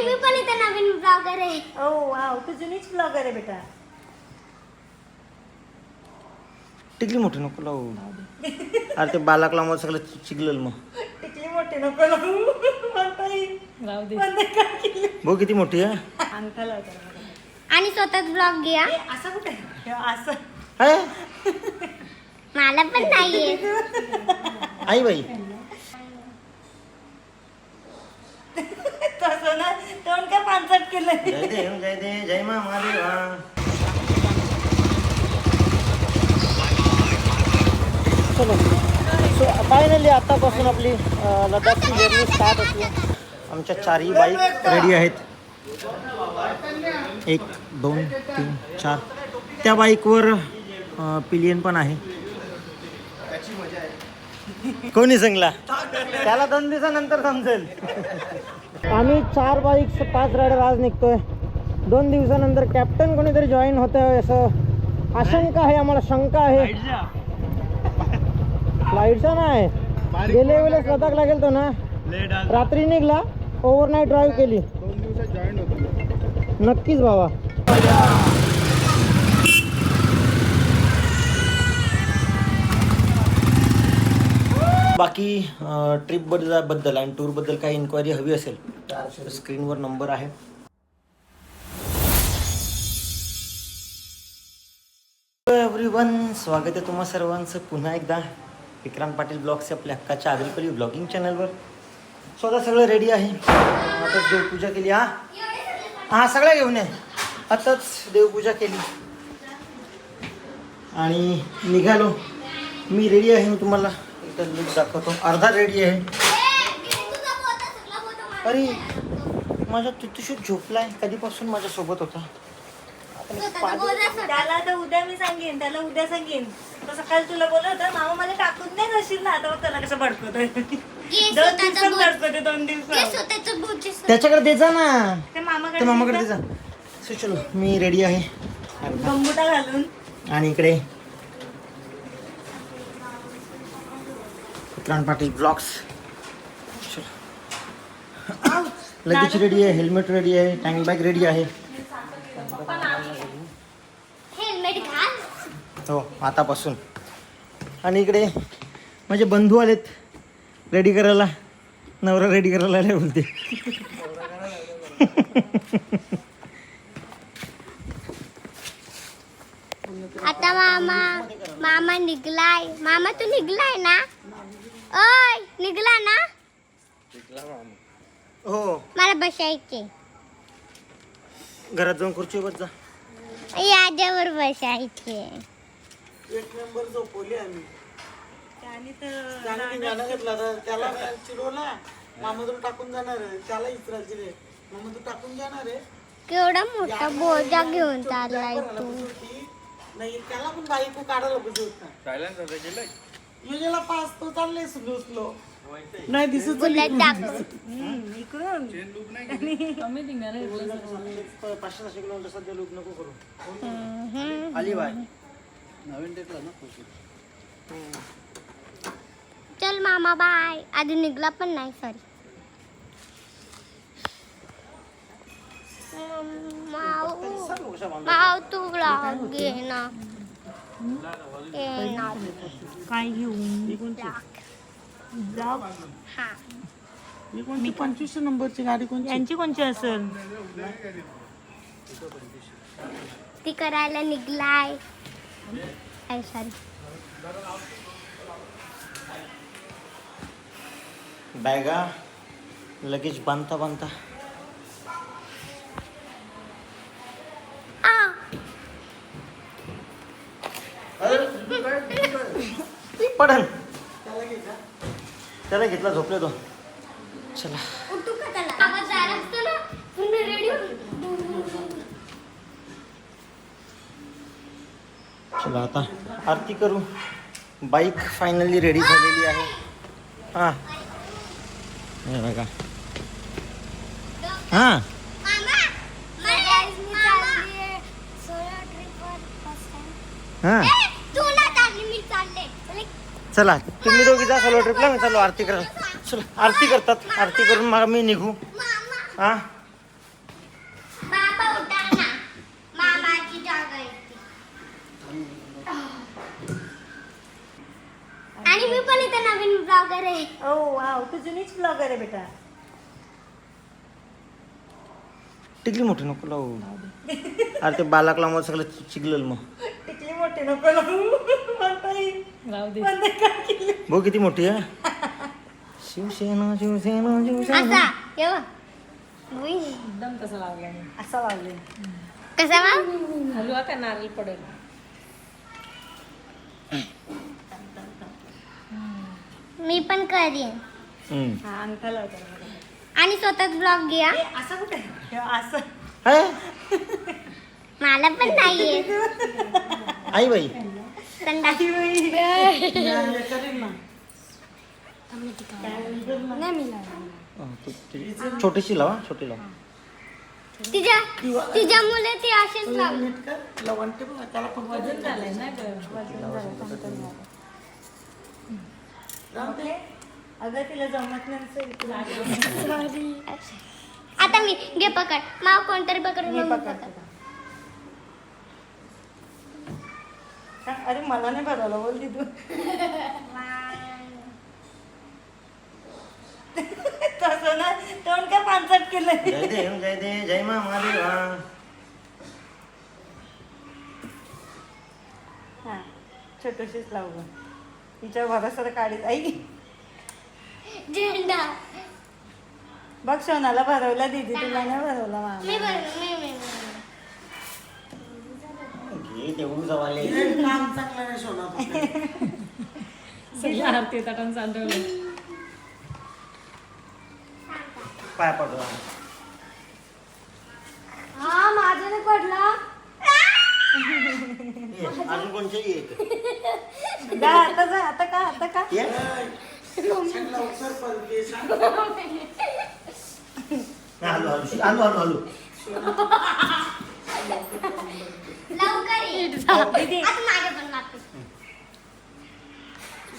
मी पण इथे नवीन ब्लॉगर आहे. ओ वाव, तू जुनीच ब्लॉगर आहे बेटा. टिकली मोठी नको लावू. अरे ते बालाकला मग सगळं चिकलेल मग. टिकली मोठी नको लावू. म्हणता येईल. राहू दे. बंद कर केली. भाऊ किती मोठी आहे अंगठा लावता. आणि स्वतःच ब्लॉग घ्या. असं कुठे असं आहे? मला पण नाहीये. आई बाई तसं ना तोंड काय पानसट केलंय. जय देव जय देव जय मा महादेवा. चलो सो फायनली आतापासून आपली लडाखची जर्नी स्टार्ट होती. आमच्या चारही बाईक रेडी आहेत. 1 2 3 4. त्या बाईकवर पिलियन पण आहे. कोणी सांगला त्याला 2 दिवसानंतर समजेल. आम्ही 4 बाईक्स 5 रायडर आज निघतोय. 2 दिवसानंतर कॅप्टन कोणीतरी जॉईन होत आहे असं आशंका आहे, आम्हाला शंका आहे. फ्लाईटचा नाही, गेल्या वेळेस लडाखला गेलतो ना, रात्री निघला, ओव्हरनाईट ड्राईव्ह केली. 2 दिवसात जॉईन होतो. नक्कीच बाबा. बाकी ट्रिपबद्दल आणि टूरबद्दल काही इन्क्वायरी हवी असेल तर स्क्रीनवर नंबर आहे. एव्हरीवन, स्वागत आहे तुम्हा सर्वांचं पुन्हा एकदा विक्रांत पाटील ब्लॉग्सच्या आपल्या हक्काच्या आदिलपल्ली ब्लॉगिंग चॅनलवर. स्वतः सगळं रेडी आहे. आताच देवपूजा केली. हा सगळं घेऊन आहे. आताच देवपूजा केली आणि निघालो. मी रेडी आहे. मी तुम्हाला एकदा लुक दाखवतो. अर्धा रेडी आहे. अरे माझा तिथूशी झोपलाय, कधीपासून माझ्यासोबत होता. त्याला तर उद्या मी सांगेन, त्याला उद्या सांगेन. तो सकाळी तुला बोलत होता मामा मला टाकून नाही जाशील ना, आता त्याला कसं भडकवतोय. 2 दिवसात भडकवते. 2 दिवसात त्याच्याकडे द्यायचा ना, ते ते मामाकडे द्यायचा. सो चलो मी रेडी आहे गंबुटा घालून. आणि इकडे विक्रांत पाटील ब्लॉग्स. लगेच रेडी आहे, हेल्मेट रेडी आहे, टँक बॅग रेडी आहे. हेल्मेट घाल. हो आतापासून. आणि इकडे माझे बंधू आलेत रेडी करायला. नवरा रेडी करायला आले बोलते. आता मामा निघलाय. मामा तू निघलाय ना? ओय निघला ना? हो मला बसायचे. घरात जाऊन खुर्चीवर जा. याच्यावर बसायचे. एक नंबर झोपवली आम्ही. त्याने तर त्याने गाणं घेतला तर त्याला चिडवला. मामा तुला टाकून जाणार आहे. त्याला इचरायची रे, मामा तू टाकून जाणार आहे. केवढा मोठा बोजा घेऊन चाललाय तू. नाही त्याला पण बाईक काढायला पाहिजे. योजनेला पास तो चालले स्लो नाही दिसत. बुलेट दाखव. इकडून कमी निघणार आहे. 500 किलोमीटर सध्या लूक नको करू. आली बाय नवीन टेकला ना. चल मामा बाय. आधी निघला पण नाही. सॉरी माव तू ब्लॉग घे ना. काय घेऊन हा मी 25 नंबरची गाडी कोणती, यांची कोणची असेल. ती करायला निघलाय. सॉरी बॅगा लगेच बांधता बांधता पडल. त्याला घेतला झोपले तो. चला चला आता आरती करू. बाईक फायनली रेडी झालेली आहे. हां हे बघा. हां हां चला तुम्ही दोघी जा सोलो ट्रिपला. मी चाललो आरती करायला. चला आरती करतात. आरती करून मग मी निघू. हां आणि मी पण इथे नवीन ब्लॉगर आहे. ओ वाव, तू जुनीच ब्लॉगर आहे बेटा. टिकली मोठी नको लावू. अरे ते बालाक लावून सगळं चिकलल मग. टिकली मोठी नको लावू. म्हणता येईल. राहू दे. पण ते काय केलं? भाऊ किती मोठी आहे. शिवसेना शिवसेना शिवसेना. असा ये बघ. उई. एकदम तसं लागलं नाही. असं लावलंय. कसा मग हलवा का नारळ पडेल. मी पण करीन हम्म. हा अंगठा लावतो बघा. आणि स्वतःच ब्लॉग घ्या. ए, असं कुठे हे असं आहे? मला पण नाहीये आई बाई संडास. छोटीशी लावा छोटी लावा. तिच्या मुले ती अशीच लावली. वजन झालंय ना गं. अगं तिला जमत नाही. आता मी घे पकड. माव कोणतरी पकड मी मग पकडते. अरे मला नाही भरवलं बोलली तू. तसं ना तोंड काय पानसट केलंय. जय देव जय दे जय मा महादेवा. हा छोटशीच लावू. तिच्या भरोसाला काढीत आई. झेंडा. बघ सोनाला भरवला दीदी, तुला नाही भरवला मामा. मी बनव मी घे तेवढं जवाले. सगळी आरती ताटान सांडवलं. पाय पडला. हा माझं नाही पडला. ये, अजून कोणचे येत जा आता जा. आता का आता का आलू आलू आलू आलू आलू. लवकर ये. दीदी आता माझ्या पण लागते.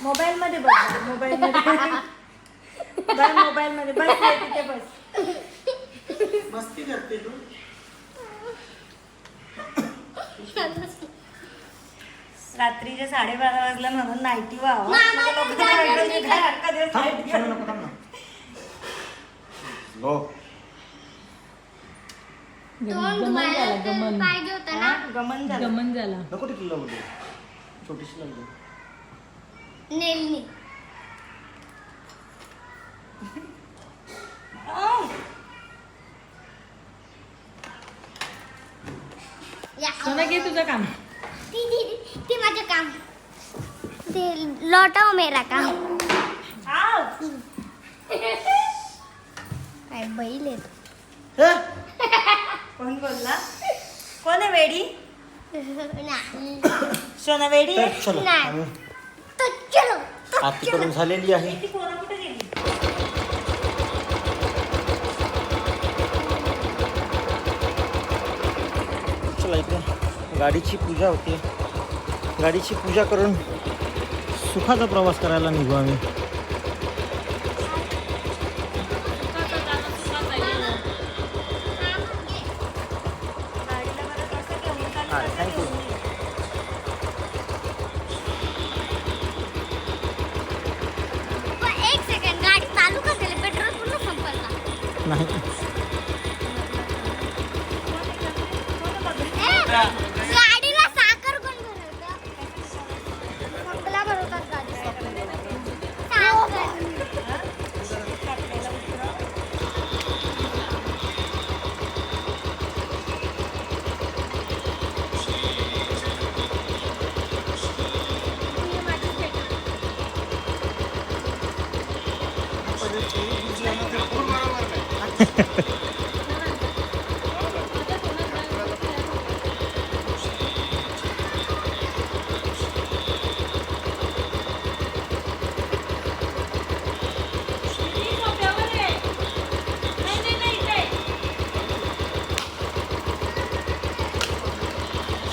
मोबाईल मध्ये बघ. मोबाईल मध्ये बघ. मोबाईल मध्ये बस ये तिथे बस. मस्ती करते तू. रात्रीचे 12:30 वाजला म्हणून नाईटी व्हावं. मामा, मला लोकं जागा वाटलं नाही की काय हरकत आहे, थांब, nighty सोनू घाल. नको थांब ना. हो तोंड गमन धुवायला झाला तर गमन. पाहिजे होतं ना. हा, गमन झालं. गमन झाला. नको टिकली लावू दे. छोटीशी लावू दे. नेलनी. या सोना घे तुझं काम. ती माझं काम. ते लौटाओ मेरा काम. आव. काय बैल आहे. हे? कोण बोलला? कोण आहे वेडी? नाही. सोना वेडी तर आहे? चलो नाही. आम्ही तर चलो. आरती करून झालेली आहे. ती कोणा कुठे गेली? चला इथे गाडीची पूजा होते. गाडीची पूजा करून सुखाचा प्रवास करायला निघू आम्ही. गाडीला बरं कसं घेऊन चालली, हा, कसं thank you. घेऊन ये. पण एक सेकंड गाडी चालू का झाली. पेट्रोल पूर्ण संपल का. नाही गाडीला साखर कोण भरवतं. संपला भरवतात गाडी. साखर.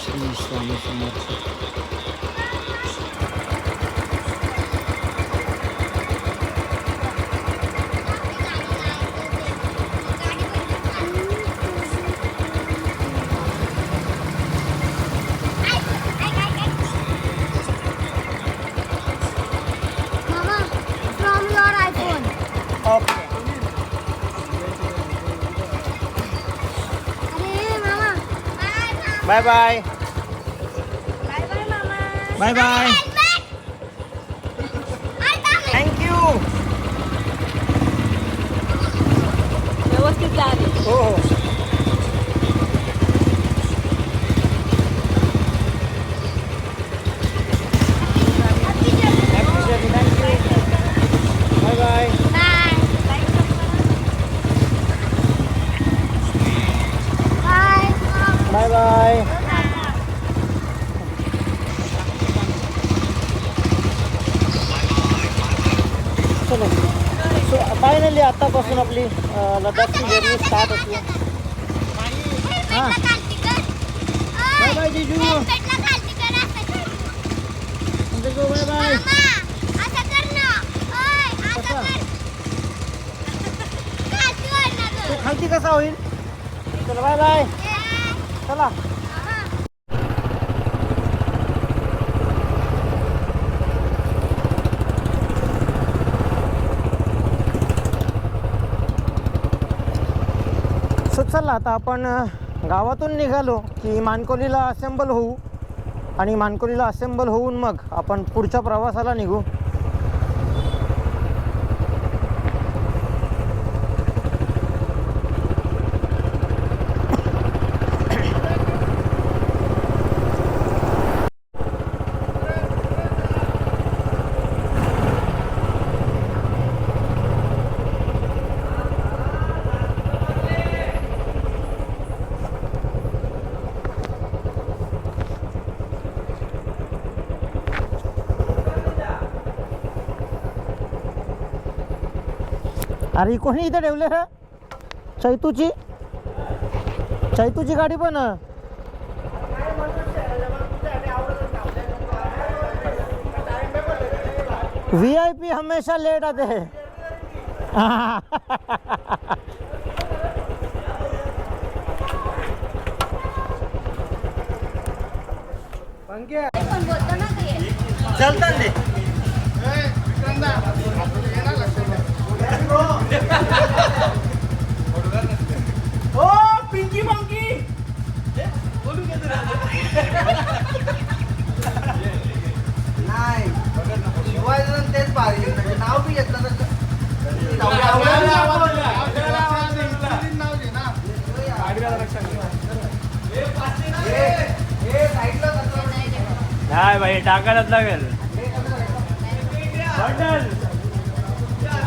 Shri Swami Samarth. Bye bye bye bye मामा. Bye bye thank you. व्यवस्थित जा रे. हो हो. Bye bye. Bye bye. चलो सो फायनली आतापासून आपली लडाखची जर्नी स्टार्ट होती. हां बाय बाय जीजू. Bye bye. तो खालती कसा होईल. चला बाय बाय. चला. सो चला आता आपण गावातून निघालो की मानकोलीला असेंबल होऊ आणि मानकोलीला असेंबल होऊन मग आपण पुढच्या प्रवासाला निघू. अरे कोणी इथे ठेवले रे. चैतूची गाडी पण. VIP हमेशा लेट आते हैं. चलता दे. ओ पिंकी मंकी नाही शिवाय तेच भारी म्हणजे नाव बी घेतलं तर नाही भाई टाकायलाच लागेल.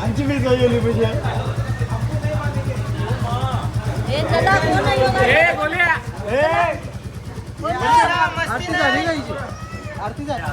आमची मी गेली पाहिजे. आरती झाली गायची. आरती झाली.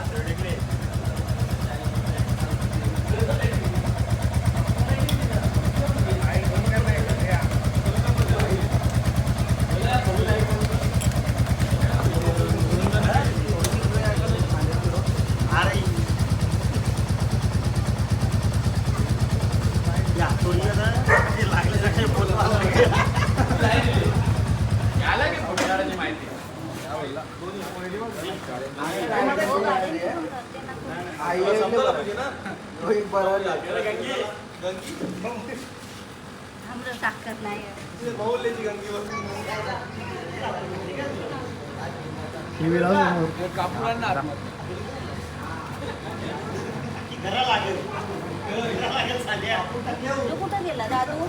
कुठं गेला दादू.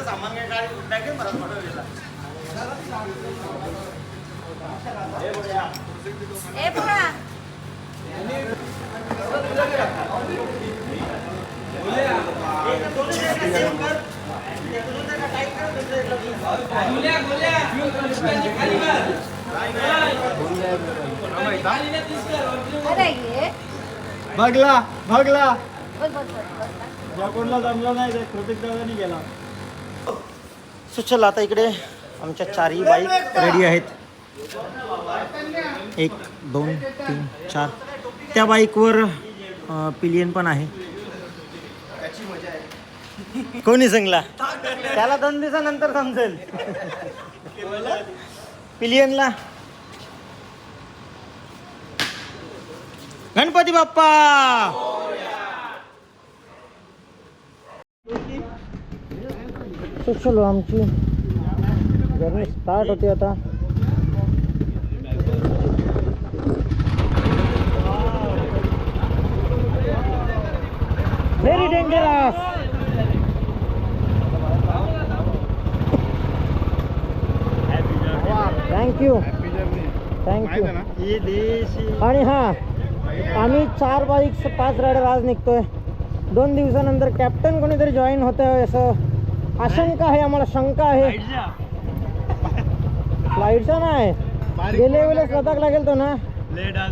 सामान काय गाडी ए पुरा अरे ये भागला भागला. बस बस बस ज्या कोणला जमला नाही ते प्रत्येक दादानी गेला. सो चला आता इकडे आमच्या चारही बाईक रेडी आहेत. 1 2 3 4. त्या बाईकवर पिलियन पण आहे. कोणी सांगला त्याला 2 दिवसानंतर समजेल. पिलियनला गणपती बाप्पा. तो चलो आमची जर्नी स्टार्ट होते आता. Very dangerous. Thank you thank you. आणि हां, आम्ही 4 बाईक्स 5 रायडर आज निघतोय. 2 दिवसानंतर कॅप्टन कोणीतरी जॉईन होत आहे असं आशंका आहे, आम्हाला शंका आहे. फ्लाईटचा नाही, गेल्या वेळेस लडाखला गेलतो ना,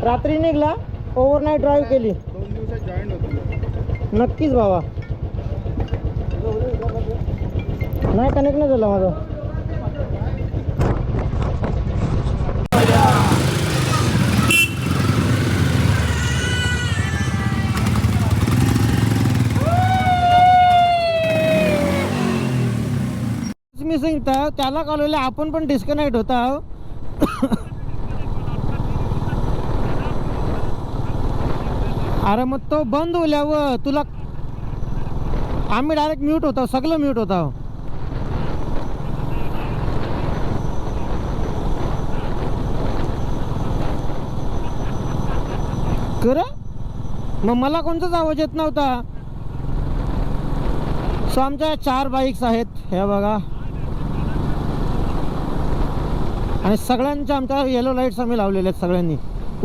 रात्री निघला, ओव्हरनाईट ड्राईव्ह केली. 2 दिवसात जॉईन होतो. नक्कीच बाबा. नाही कनेक्ट नाही झालं माझं. मिसिंग त्याला कळवलं, आपण पण डिस्कनेक्ट होता. अरे मग तो बंद होल्यावर तुला आम्ही डायरेक्ट म्यूट होता, सगळं म्यूट होता. खरं मग मला कोणताच आवाज येत नव्हता. सो आमच्या 4 बाईक्स आहेत, हे बघा. आणि सगळ्यांच्या आमच्या येलो लाईट्स आम्ही लावलेल्या आहेत सगळ्यांनी.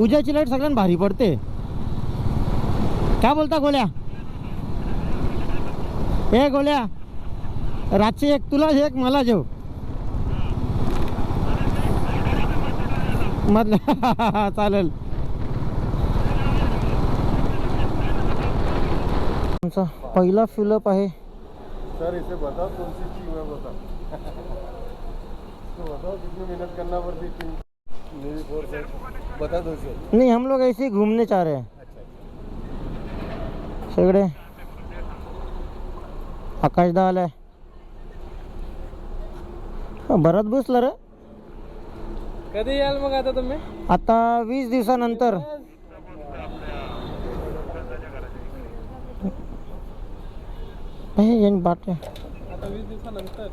उद्याची लाईट सगळ्यांना भारी पडते. काय बोलता गोल्या? हे गोल्या, रातची एक तुला एक मला जेव मधलं. चालेल. आमचा पहिला फिलअप आहे. सर इसे बताओ कौन सी चीज है बता. तो बताओ कितनी मेहनत करना पड़ती थी. नेवी फोर्स है, बता दो सर. नहीं, हम लोग ऐसे ही घूमने चाह रहे हैं. सगळे आकाशदा आलाय. बराच बसला रे. कधी याल मग आता तुम्ही? आता 20 दिवसानंतर. बाट आता 20 दिवसानंतर.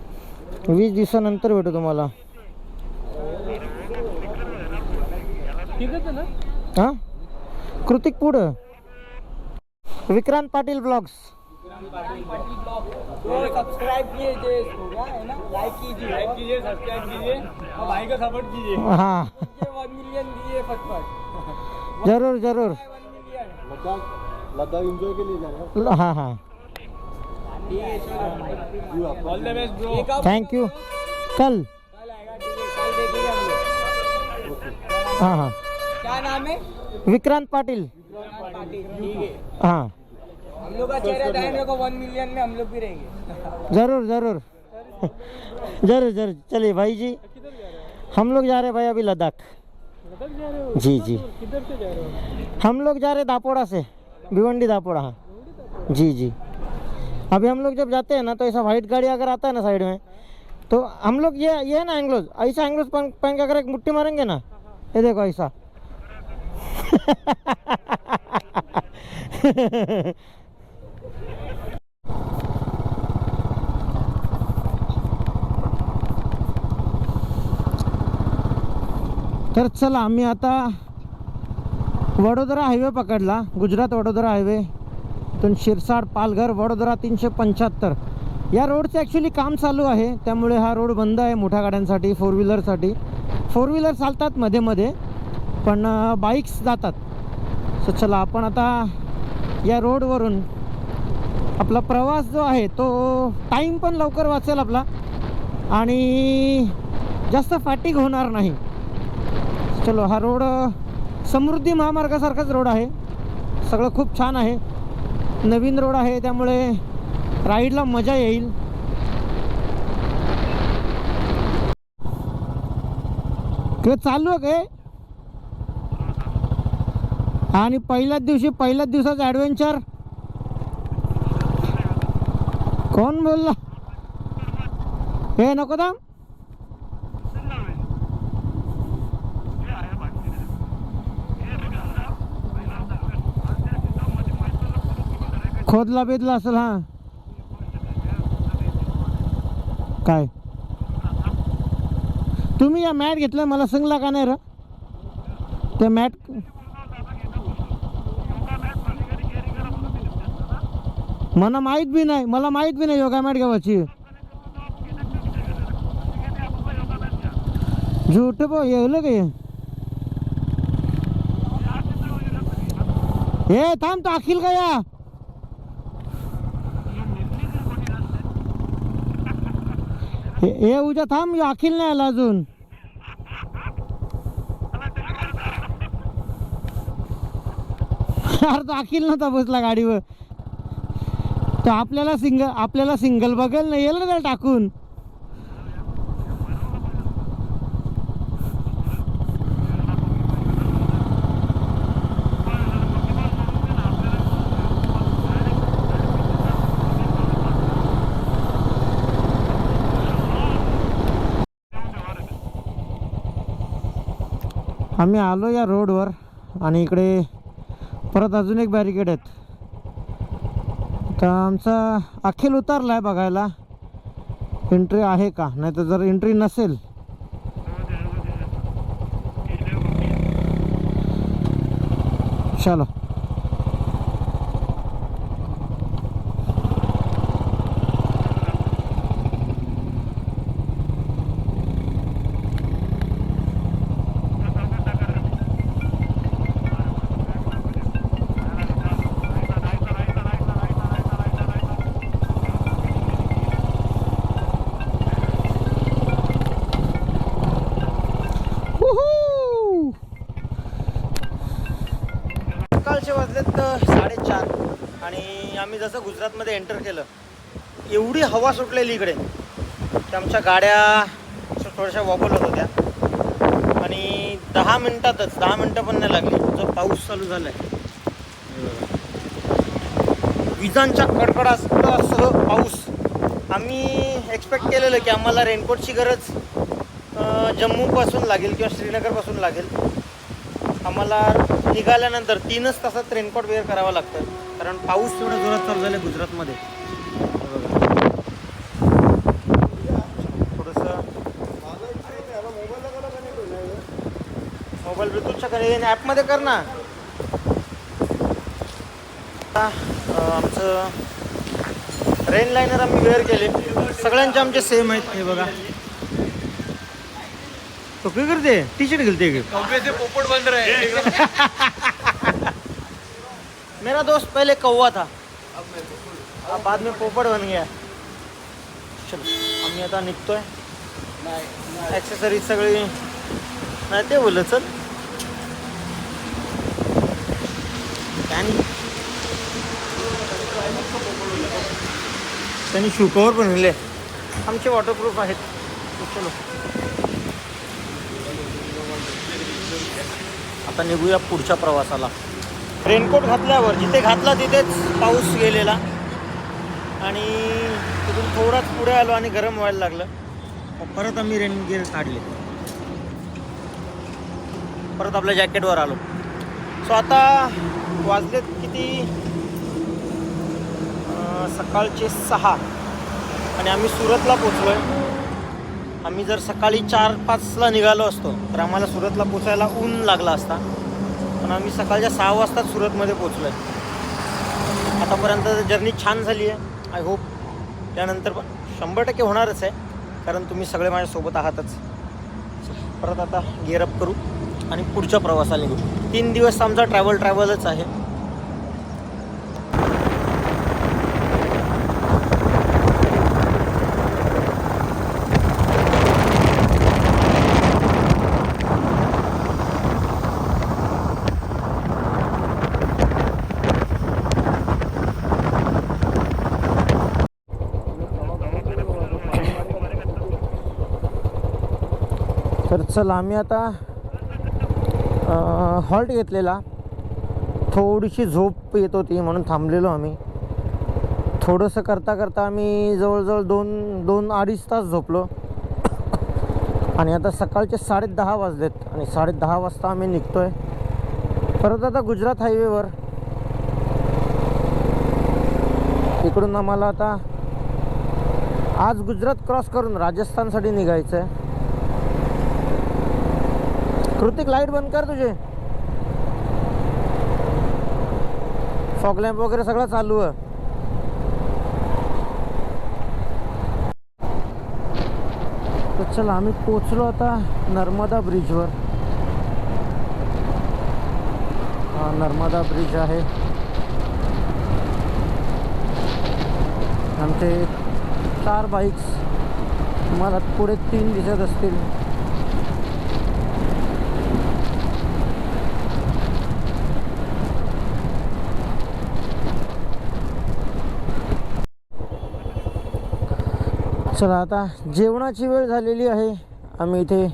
20 दिवसानंतर भेटू तुम्हाला. ठीकच ना. हां, कृतिक पुढं. विक्रांत पाटील ब्लॉग्स. सब्सक्राइब कीजिए इसको, है ना, लाइक कीजिए, सब्सक्राइब कीजिए और भाई को सपोर्ट कीजिए. हाँ, 1 मिलियन दिए फटफट. जरूर जरूर. 1 मिलियन लद्दाख एंजॉय के लिए जा रहे. हाँ हाँ, all the best bro. Thank you. कल आएगा, ठीक है, कल देखेंगे हम लोग. हाँ हाँ, क्या नाम है? विक्रांत पाटिल. पाटिल. ठीक है, हाँ, हम लोग का चेहरा डायने को 1 मिलियन में हम लोग भी रहेंगे. जरूर जरूर. जरूर जरूर. चलिए भाई जी, हम लोग जा रहे हैं भाई अभी लद्दाख. जी जी, किधर से जा रहे हो? हम लोग जा रहे हैं दापोड़ा से, भिवंडी दापोड़ा. हाँ जी जी. अभी हम लोग जब जाते हैं ना, तो ऐसा वाइट गाड़ी अगर आता है ना साइड में, तो हम लोग ये है ना एंग्लोज, ऐसा एंग्लोज पहन के अगर एक मुट्ठी मारेंगे ना, ये देखो ऐसा. तर चला, आम्ही आता वडोदरा हायवे पकडला, गुजरात वडोदरा हायवे. इथून शिरसाड, पालघर, वडोदरा 375. या रोडचं ॲक्च्युली काम चालू आहे, त्यामुळे हा रोड बंद आहे मोठ्या गाड्यांसाठी, 4 व्हीलरसाठी. 4 व्हीलर चालतात मध्ये मध्ये, पण बाईक्स जातात. सो चला, आपण आता या रोडवरून आपला प्रवास जो आहे तो टाईम पण लवकर वाचेल आपला, आणि जास्त फॅटिग होणार नाही. चलो, हा रोड समृद्धी महामार्गासारखाच रोड आहे. सगळं खूप छान आहे, नवीन रोड आहे, त्यामुळे राईडला मजा येईल. किंवा चालू आहे काय? आणि पहिल्याच दिवसाचं ॲडव्हेंचर. कोण बोलला? हे नको दाम. खोदला बेदला असेल. हां, काय तुम्ही या मॅट घेतलं मला सांगला का नाही र ते मॅट मला माहीत बी नाही योगा मॅट घ्यावाची झूठ बो येवलं का हे थांब तो अखिल का या हे उद्या थांब अखिल नाही आला अजून अरे तो अखिल नव्हता बसला गाडीवर तो आपल्याला सिंगल बघेल नाही येईल ना त्याला टाकून आम्ही आलो या रोडवर आणि इकडे परत अजून एक बॅरिकेड आहेत तर आमचा अखिल उतरला आहे बघायला एंट्री आहे का नाही तर जर एंट्री नसेल चलो सकाळचे वाजलेत 4:30 आणि आम्ही जसं गुजरातमध्ये एंटर केलं एवढी हवा सुटलेली इकडे की आमच्या गाड्या थोड्याशा वॉबल होत होत्या आणि 10 मिनटं पण नाही लागली जो पाऊस चालू झाला आहे विजांच्या कडकडासह पाऊस आम्ही एक्सपेक्ट केलेलं की आम्हाला रेनकोटची गरज जम्मूपासून लागेल किंवा श्रीनगरपासून लागेल आम्हाला निघाल्यानंतर 3च तासात रेनकोट वेअर करावं लागतं कारण पाऊस थोडा जोरात चालू झाला गुजरातमध्ये थोडंसं मोबाईल ब्लूटूथच्या कडे ॲपमध्ये कर ना आमचं रेन लायनर आम्ही वेअर केले सगळ्यांचे आमचे सेम आहेत हे बघा तो क्या करते टी शर्ट खेलते से पोपट बन रहा है मेरा दोस्त पहले कौवा था अब बाद में पोपट बन गया चलो आम्ही आता निघतोय ॲक्सेसरीज सगळी नाही ते बोललं चल त्यांनी शू कव्हर बनवले आमचे वॉटरप्रूफ आहेत चलो आता निघूया पुढच्या प्रवासाला रेनकोट घातल्यावर जिथे घातला तिथेच पाऊस गेलेला आणि तिथून थोडाच पुढे आलो आणि गरम व्हायला लागलं परत आम्ही रेन गिअर काढले परत आपल्या जॅकेटवर आलो सो आता वाजलेत किती सकाळचे 6 आणि आम्ही सुरतला पोचलो आहे आम्ही जर सकाळी 4-5ला निघालो असतो तर आम्हाला सुरतला पोचायला ऊन लागला असता पण आम्ही सकाळच्या 6 वाजताच सुरतमध्ये पोचलो आहे आतापर्यंत जर्नी छान झाली आहे आय होप त्यानंतर पण 100% होणारच आहे कारण तुम्ही सगळे माझ्यासोबत आहातच परत आता गिअरअप करू आणि पुढच्या प्रवासाला निघू 3 दिवस आमचा ट्रॅव्हलच आहे तर चला आम्ही आता हॉल्ट घेतलेला थोडीशी झोप येत होती म्हणून थांबलेलो आम्ही थोडंसं करता आम्ही जवळजवळ 2-2.5 तास झोपलो आणि आता सकाळचे 10:30 वाजलेत आणि 10:30 वाजता आम्ही निघतोय परत आता गुजरात हायवेवर इकडून आम्हाला आता आज गुजरात क्रॉस करून राजस्थानसाठी निघायचं आहे. कृतिक लाईट बंद कर तुझे. फॉग लॅम्प वगैरे सगळं चालू आहे. तर चला आम्ही पोचलो आता नर्मदा ब्रिजवर. हा नर्मदा ब्रिज आहे. आमचे 4 बाईक्स, मला पुढे 3 दिसत असतील. चला आता जेवणाची वेळ झालेली आहे. आम्ही इथे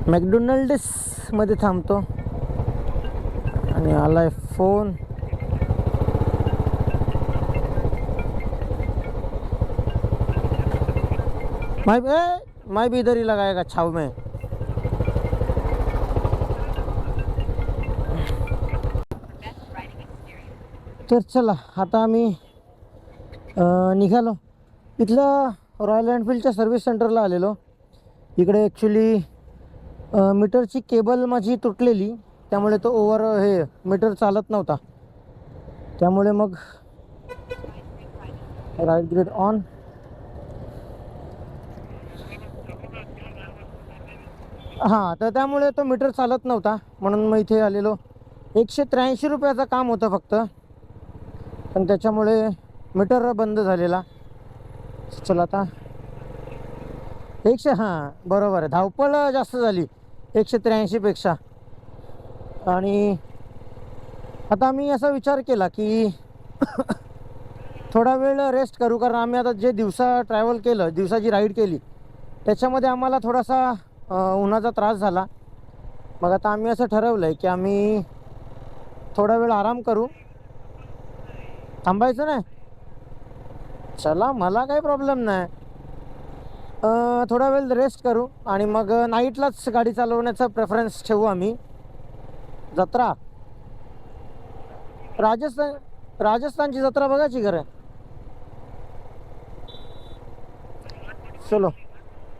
मॅकडोनल्ड्समध्ये थांबतो आणि आलाय फोन. मैं भी इधर ही लगाएगा छाव में. तर चला आता आम्ही निघालो. इथलं रॉयल एनफिल्डच्या सर्व्हिस सेंटरला आलेलो. इकडे ॲक्च्युली मीटरची केबल माझी तुटलेली, त्यामुळे तो हे मीटर चालत नव्हता. त्यामुळे मग राईट ग्रिड ऑन. हां, तर त्यामुळे तो मीटर चालत नव्हता म्हणून मग इथे आलेलो. 183 रुपयाचं काम होतं फक्त, पण त्याच्यामुळे मीटर बंद झालेला. चला आता बरोबर आहे, धावपळ जास्त झाली 183 पेक्षा. आणि आता आम्ही असा विचार केला की थोडा वेळ रेस्ट करू, कारण आम्ही आता जे दिवसा ट्रॅव्हल केलं, दिवसाची राईड केली, त्याच्यामध्ये आम्हाला थोडासा उन्हाचा त्रास झाला. मग आता आम्ही असं ठरवलं आहे की आम्ही थोडा वेळ आराम करू. थांबायचं नाही, चला मला काही प्रॉब्लेम नाही. थोडा वेळ रेस्ट करू आणि मग नाईटलाच गाडी चालवण्याचा प्रेफरन्स ठेवू आम्ही. जत्रा राजस्थानची जत्रा बघायची खरं. चलो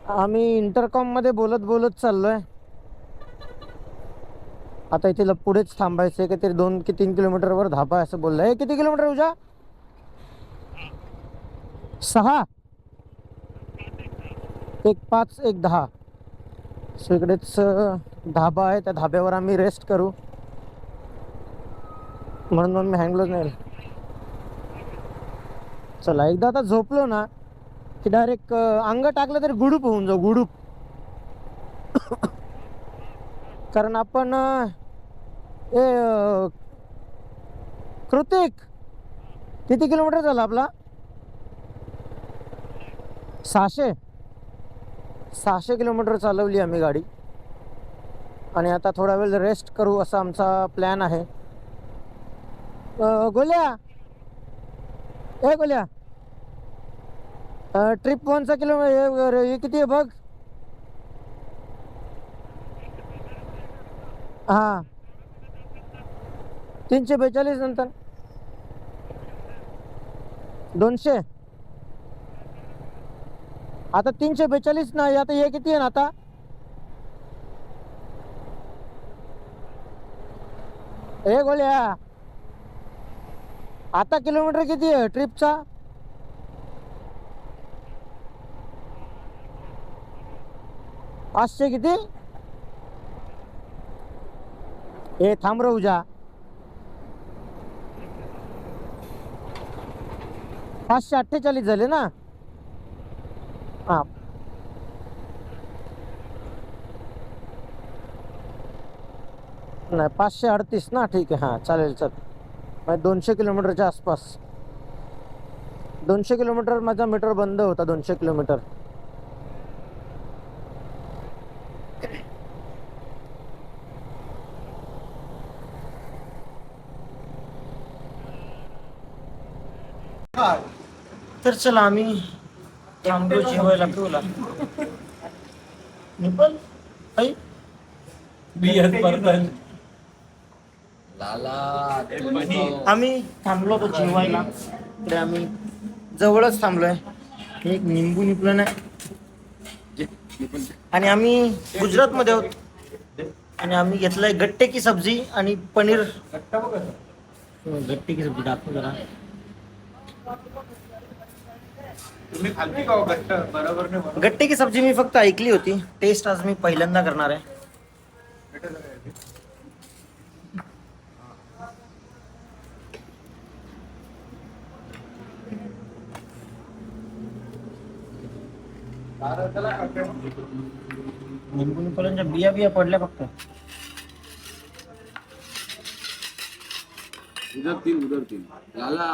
आम्ही इंटरकॉममध्ये बोलत चाललो आहे. आता इथे पुढेच थांबायचं आहे, काहीतरी 2 की 3 किलोमीटरवर धाबा असं बोललं आहे. किती किलोमीटर उजा? 6, 1 5 1 10. सो इकडेच धाबा आहे, त्या धाब्यावर आम्ही रेस्ट करू म्हणून मग मी हँगलोच नाही. चला एकदा आता झोपलो ना की डायरेक्ट अंग टाकलं तरी गुडूप होऊन जाऊ, गुडूप. कारण आपण कृतिक किती किलोमीटर झाला आपला? 600 किलोमीटर चालवली आम्ही गाडी. आणि आता थोडा वेळ रेस्ट करू असा आमचा प्लॅन आहे. गोल्या ट्रिप 1चा किलोमीटर हे किती आहे बघ. हां 342 नंतर 200. आता 342 नाही, आता हे किती आहे ना आता? हे गोल्या आता किलोमीटर किती आहे ट्रिपचा? 500 किती? हे थांब रे उजा, 548 झाले ना. हां नाही 538 ना, ठीक आहे. हां चालेल. चल मग 200 किलोमीटरच्या आसपास. 200 किलोमीटर माझा मीटर बंद होता. 200 किलोमीटर. तर चला आम्ही थांबलो जेवायला. पिऊला निपल आई आम्ही थांबलो होतो जेवायला. इकडे आम्ही जवळच थांबलोय. एक निंबू निपलं नाही. आणि आम्ही गुजरातमध्ये आहोत आणि आम्ही घेतलंय गट्टे की सब्जी आणि पनीर. गट्टे की सब्जी दाखव जरा. तुम्ही खाल्ली का गट्ट? बरोबर नाही बनवत. गट्टे की सब्जी मी फक्त ऐकली होती. टेस्ट आज मी पहिल्यांदा करणार आहे. निंबू निपलांच्या बिया बिया पडल्या फक्त. उधर तीन लाला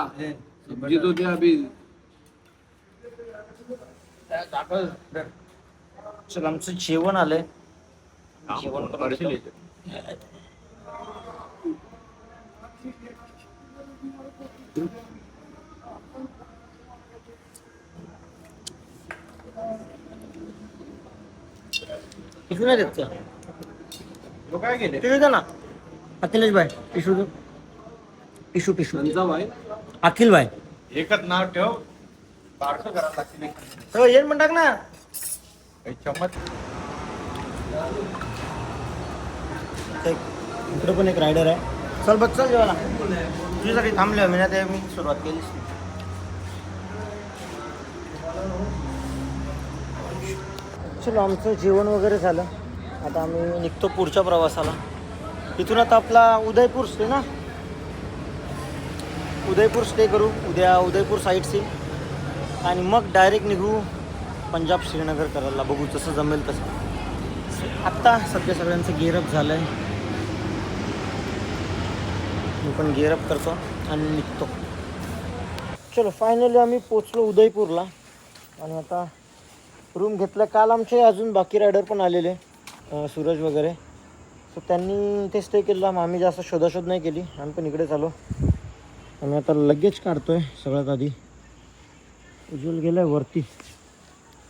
सब्जी तो दे अभी. चल आमचं जेवण आलंय. जेवण करून टिशू नाही देत का? तो काय गेले? टिशू दे ना अखिलेश भाई. टिशू दे. टिशू टिशू त्यांचा भाई अखिल भाई. एकच नाव ठेव. पार्सल करायला लागतील. हो येईल म्हण टाक ना. काही चम्मच. इकडे पण एक रायडर आहे. चल बघ चल जेवायला. तुझ्यासाठी थांबले मी ना ते मी सुरुवात केली. चलो आमचं जेवण वगैरे झालं. आता आम्ही निघतो पुढच्या प्रवासाला. इथून आता आपला उदयपूर स्टे ना. उदयपूर स्टे करू उद्या. उदयपूर साईड सीन आणि मग डायरेक्ट निघू पंजाब श्रीनगर करायला. बघू जसं जमेल तसं. आत्ता सध्या सगळ्यांचं गेअरअप झालं आहे. मी पण गेअरअप करतो आणि निघतो. चलो फायनली आम्ही पोचलो उदयपूरला आणि आता रूम घेतला. काल आमचे अजून बाकी रायडर पण आलेले सूरज वगैरे. सो त्यांनी इथे स्टे केला. मग आम्ही जास्त शोधाशोध नाही केली. आम्ही पण इकडेच आलो. आम्ही आता लगेज काढतोय सगळ्यात आधी. उज्ज्वल गेला आहे वरती.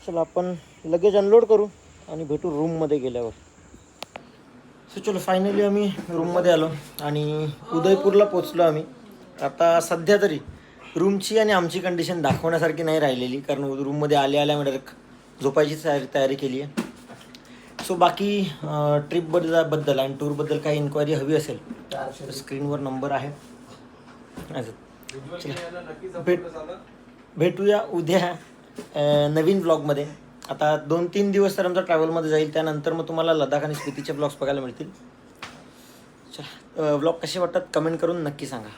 चलो आपण लगेज अनलोड करू आणि भेटू रूममध्ये गेल्यावर. सो चलो फायनली आम्ही रूममध्ये आलो आणि उदयपूरला पोचलो आम्ही. आता सध्या तरी रूमची आणि आमची कंडिशन दाखवण्यासारखी नाही राहिलेली, कारण रूममध्ये आल्या डायरेक्ट झोपायची तयारी केली आहे. सो बाकी ट्रिपबद्दल आणि टूरबद्दल काही इन्क्वायरी हवी असेल तर स्क्रीनवर नंबर आहे. भेटूया उद्या नवीन ब्लॉगमध्ये. आता 2-3 दिवस तर आमचा ट्रॅव्हलमध्ये जाईल. त्यानंतर मग तुम्हाला लडाख आणि स्पितीचे ब्लॉग्स बघायला मिळतील. चला ब्लॉग कसे वाटतात कमेंट करून नक्की सांगा.